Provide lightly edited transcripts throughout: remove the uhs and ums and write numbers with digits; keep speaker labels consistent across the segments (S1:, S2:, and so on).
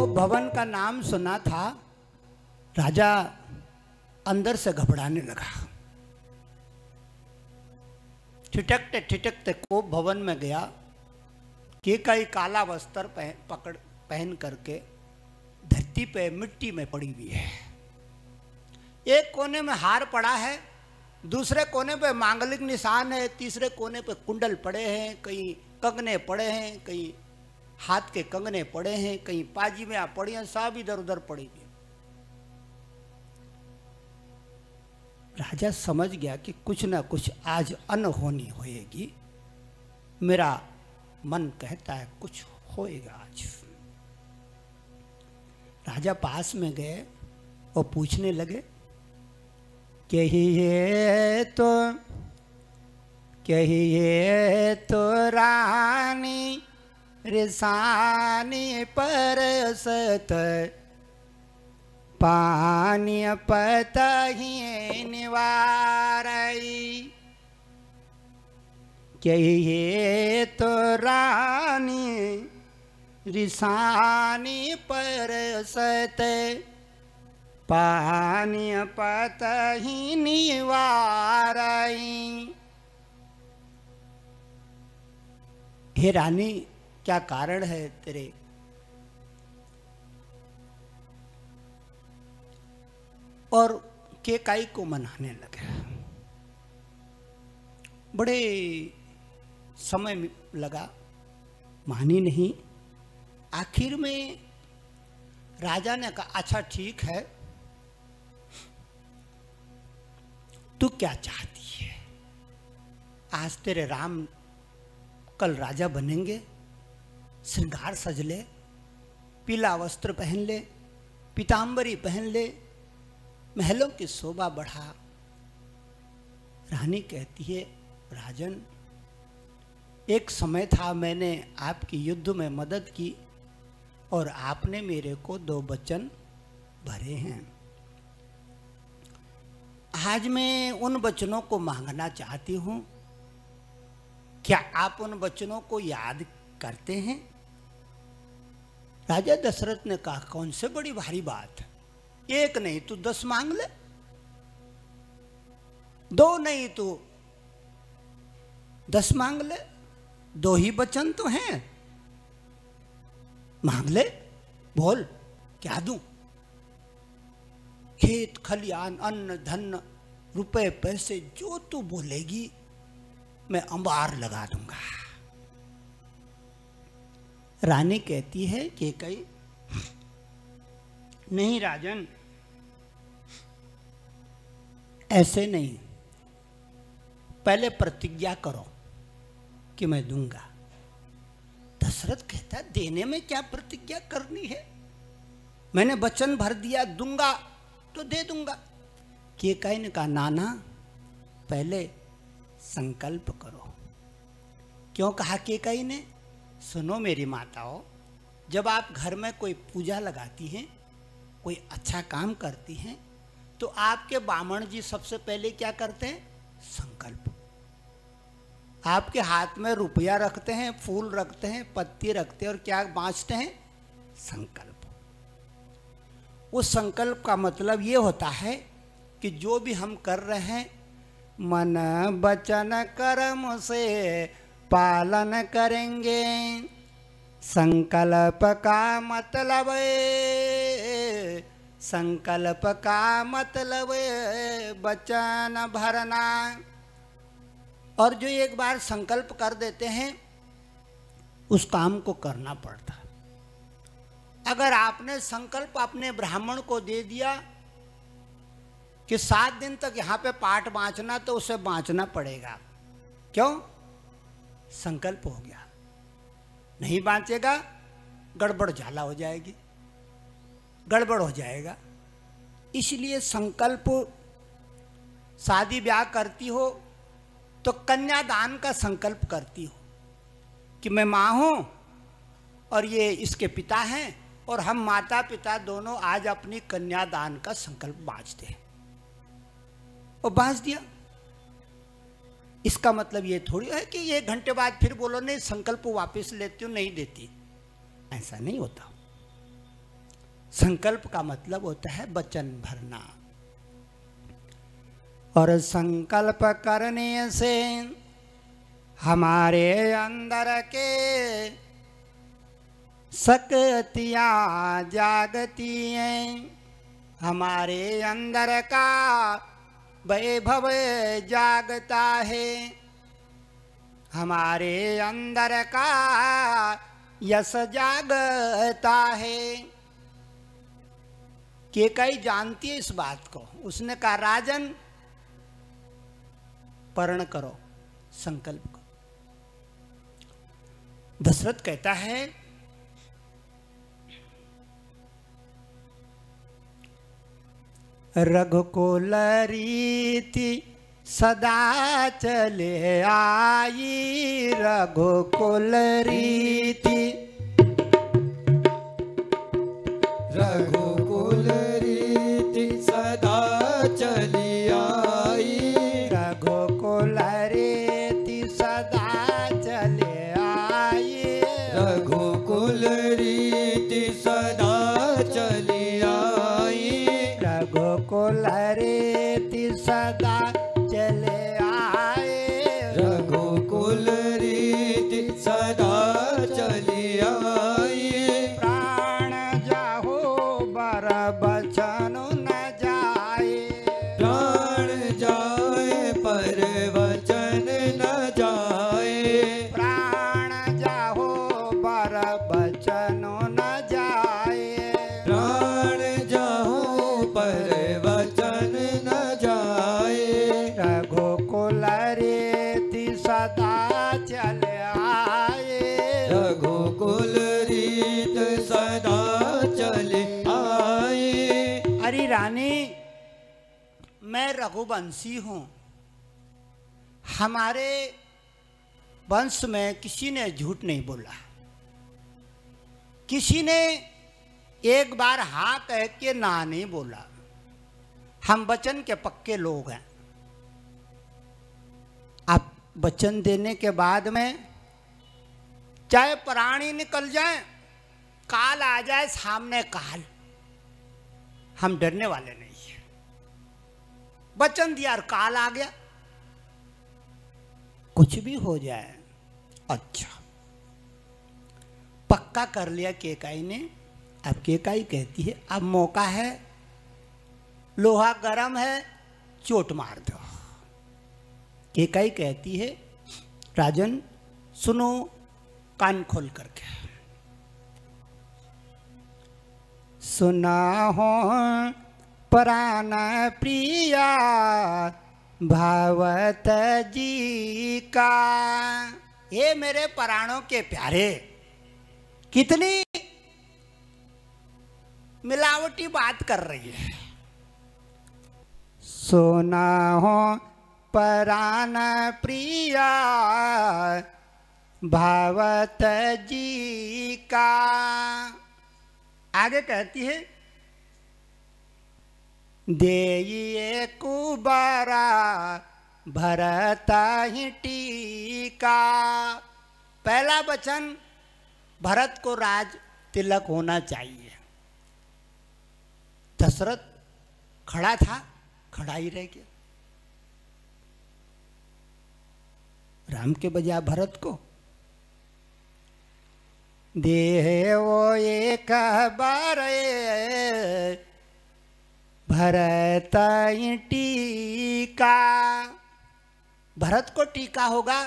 S1: भवन का नाम सुना था, राजा अंदर से घबराने लगा। ठिठकते ठिठकते कोप भवन में गया कि कई काला वस्त्र पहन करके धरती पे मिट्टी में पड़ी हुई है। एक कोने में हार पड़ा है, दूसरे कोने पे मांगलिक निशान है, तीसरे कोने पे कुंडल पड़े हैं, कहीं कंगने पड़े हैं, कहीं हाथ के कंगने पड़े हैं, कहीं पाजीमियां पड़ी हैं, सब इधर उधर पड़ी हुई। राजा समझ गया कि कुछ ना कुछ आज अनहोनी होएगी। मेरा मन कहता है कुछ होएगा आज। राजा पास में गए और पूछने लगे, कहिए तो रानी रिसानी परसत पानी पतही निवारई। कहिए तो रानी रिसानी परसत पानी पतही निवारई। हे रानी, क्या कारण है तेरे और केकाई को मनाने लगे। बड़े समय लगा, मानी नहीं। आखिर में राजा ने कहा, अच्छा ठीक है, तू क्या चाहती है? आज तेरे राम कल राजा बनेंगे, श्रृंगार सज ले, पीला वस्त्र पहन ले, पीतांबरी पहन ले, महलों की शोभा बढ़ा। रानी कहती है, राजन, एक समय था मैंने आपकी युद्ध में मदद की और आपने मेरे को 2 वचन भरे हैं। आज मैं उन वचनों को मांगना चाहती हूं। क्या आप उन वचनों को याद करते हैं? राजा दशरथ ने कहा, कौन से बड़ी भारी बात है, 1 नहीं तो 10 मांग ले, 2 नहीं तो 10 मांग ले, 2 ही वचन तो हैं, मांग ले, बोल क्या दूं? खेत खलियान अन्न धन रुपए पैसे जो तू बोलेगी मैं अंबार लगा दूंगा। रानी कहती है कि कई नहीं राजन, ऐसे नहीं, पहले प्रतिज्ञा करो कि मैं दूंगा। दशरथ कहता, देने में क्या प्रतिज्ञा करनी है, मैंने वचन भर दिया, दूंगा तो दे दूंगा। केकई ने कहा, नाना पहले संकल्प करो। क्यों कहा केकई ने? सुनो मेरी माताओं, जब आप घर में कोई पूजा लगाती हैं, कोई अच्छा काम करती हैं, तो आपके बामण जी सबसे पहले क्या करते हैं? संकल्प। आपके हाथ में रुपया रखते हैं, फूल रखते हैं, पत्ती रखते हैं और क्या बाँचते हैं? संकल्प। उस संकल्प का मतलब ये होता है कि जो भी हम कर रहे हैं, मन वचन कर्म से पालन करेंगे। संकल्प का मतलब वचन भरना। और जो एक बार संकल्प कर देते हैं, उस काम को करना पड़ता है। अगर आपने संकल्प अपने ब्राह्मण को दे दिया कि 7 दिन तक यहाँ पे पाठ बाँचना, तो उसे बाँचना पड़ेगा। क्यों? संकल्प हो गया। नहीं बाँचेगा, गड़बड़ झाला हो जाएगी, गड़बड़ हो जाएगा। इसलिए संकल्प, शादी ब्याह करती हो तो कन्यादान का संकल्प करती हो कि मैं माँ हूँ और ये इसके पिता हैं और हम माता पिता दोनों आज अपनी कन्यादान का संकल्प बाँचते हैं, और बाँच दिया। इसका मतलब ये थोड़ी है कि 1 घंटे बाद फिर बोलो नहीं संकल्प वापस लेती हूँ, नहीं देती। ऐसा नहीं होता। संकल्प का मतलब होता है वचन भरना, और संकल्प करने से हमारे अंदर के शक्तियाँ जागती हैं, हमारे अंदर का वैभव जागता है, हमारे अंदर का यश जागता है। केकई जानती है इस बात को। उसने कहा राजन पर्ण करो संकल्प को। दशरथ कहता है रघुकुल रीति सदा चले आई, रघुकुल रीति,
S2: रघुकुल रीति सदा चली आई,
S1: रघुकुल रीति सदा चले आई,
S2: रघुकुल रीति सदा चली आई,
S1: रघुकुल रीति सदा चले आए,
S2: रघुकुल रीति सदा चली आई।
S1: प्राण जाहो बर बचन न जाए,
S2: प्राण जाए पर वचन न जाए,
S1: प्राण जाहो बर बचन न जाए,
S2: प्राण जाओ पर वचन न जाए,
S1: रघुकुल रीति सदा चले आए,
S2: रघुकुल रीत सदा चले आए।
S1: अरे रानी मैं रघुवंशी हूँ, हमारे वंश में किसी ने झूठ नहीं बोला, किसी ने एक बार हाँ कह के ना नहीं बोला, हम वचन के पक्के लोग हैं। आप वचन देने के बाद में चाहे प्राणी निकल जाए, काल आ जाए सामने काल, हम डरने वाले नहीं है। वचन दिया और काल आ गया, कुछ भी हो जाए। अच्छा पक्का कर लिया केकाई ने। अब केकाई कहती है अब मौका है, लोहा गरम है, चोट मार दो। केकाई कहती है राजन सुनो कान खोल करके, सुना हो प्राण प्रिया भावत जी का। ये मेरे प्राणों के प्यारे, कितनी मिलावटी बात कर रही है। सुना हो प्राण प्रिया भावत जी का। आगे कहती है देइए कुबारा भरता ही टीका। पहला वचन भरत को राज तिलक होना चाहिए। दशरथ खड़ा था, खड़ा ही रह गया। राम के बजाय भरत को दे वो एक बार भरत टीका। भरत को टीका होगा।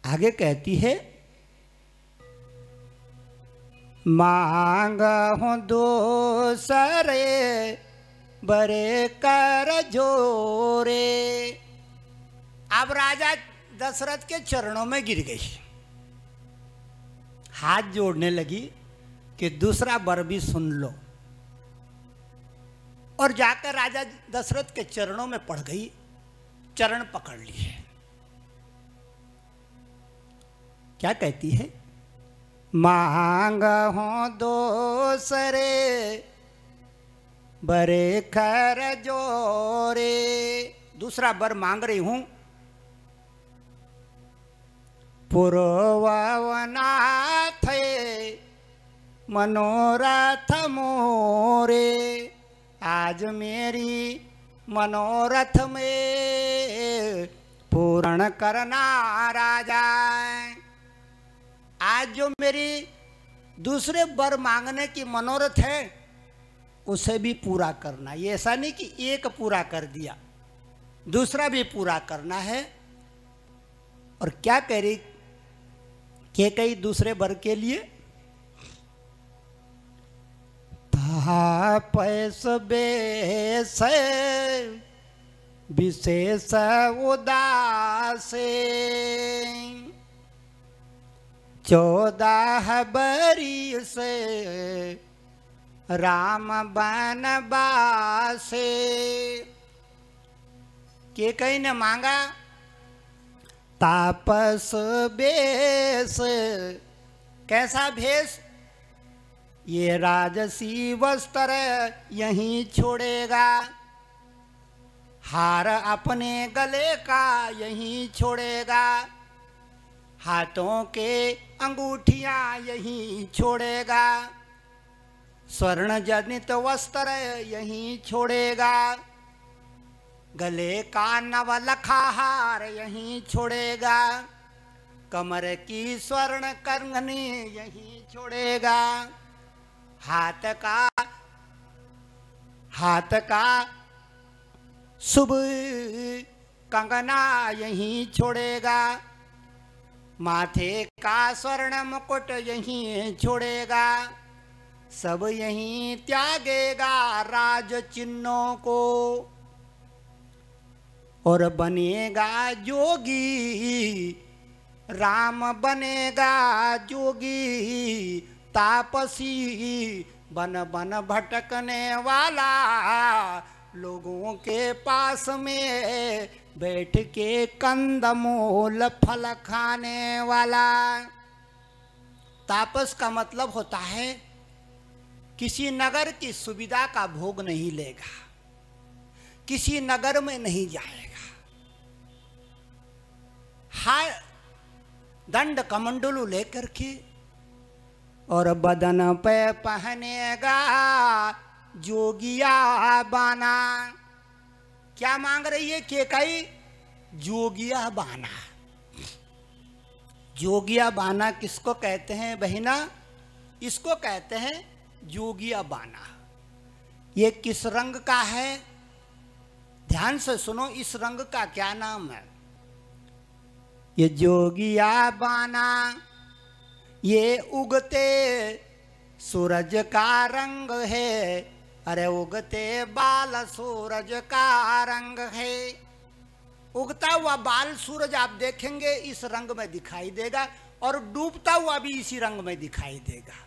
S1: आगे कहती है मांग हो दोसरे बरे कर जोरे। अब राजा दशरथ के चरणों में गिर गई, हाथ जोड़ने लगी कि दूसरा वर भी सुन लो, और जाकर राजा दशरथ के चरणों में पड़ गई, चरण पकड़ लिए। क्या कहती है मांग हो दोसरे बरे खर जोरे। दूसरा वर मांग रही हूं, पुरवनाथ मनोरथ मोरे, आज मेरी मनोरथ में पूर्ण करना राजा। आज जो मेरी दूसरे वर मांगने की मनोरथ है उसे भी पूरा करना। ये ऐसा नहीं कि एक पूरा कर दिया, दूसरा भी पूरा करना है। और क्या कह रही के कई दूसरे वर के लिए तापस बेस विशेष उदास, 14 बरिस राम बनवासे। के कई ने मांगा तापस बेस। कैसा भेष? ये राजसी वस्त्र यहीं छोड़ेगा, हार अपने गले का यहीं छोड़ेगा, हाथों के अंगूठियां यहीं छोड़ेगा, स्वर्ण जनित वस्त्र यहीं छोड़ेगा, गले का नवलखा हार यहीं छोड़ेगा, कमर की स्वर्ण कंगनी यहीं छोड़ेगा, हाथ का शुभ कंगना यहीं छोड़ेगा, माथे का स्वर्ण मुकुट यहीं छोड़ेगा, सब यहीं त्यागेगा राज चिन्हों को, और बनेगा जोगी, राम बनेगा जोगी, तापसी बन बन भटकने वाला, लोगों के पास में बैठ के कंदमूल फल खाने वाला। तापस का मतलब होता है किसी नगर की सुविधा का भोग नहीं लेगा, किसी नगर में नहीं जाएगा, हाय दंड कमंडलू लेकर के और बदन पे पहनेगा जोगिया बाना। क्या मांग रही है केकई? जोगिया बाना। जोगिया बाना किसको कहते हैं बहिना? इसको कहते हैं जोगिया बाना। ये किस रंग का है? ध्यान से सुनो, इस रंग का क्या नाम है? ये जोगिया बाना ये उगते सूरज का रंग है। अरे उगते बाल सूरज का रंग है। उगता हुआ बाल सूरज आप देखेंगे इस रंग में दिखाई देगा और डूबता हुआ भी इसी रंग में दिखाई देगा।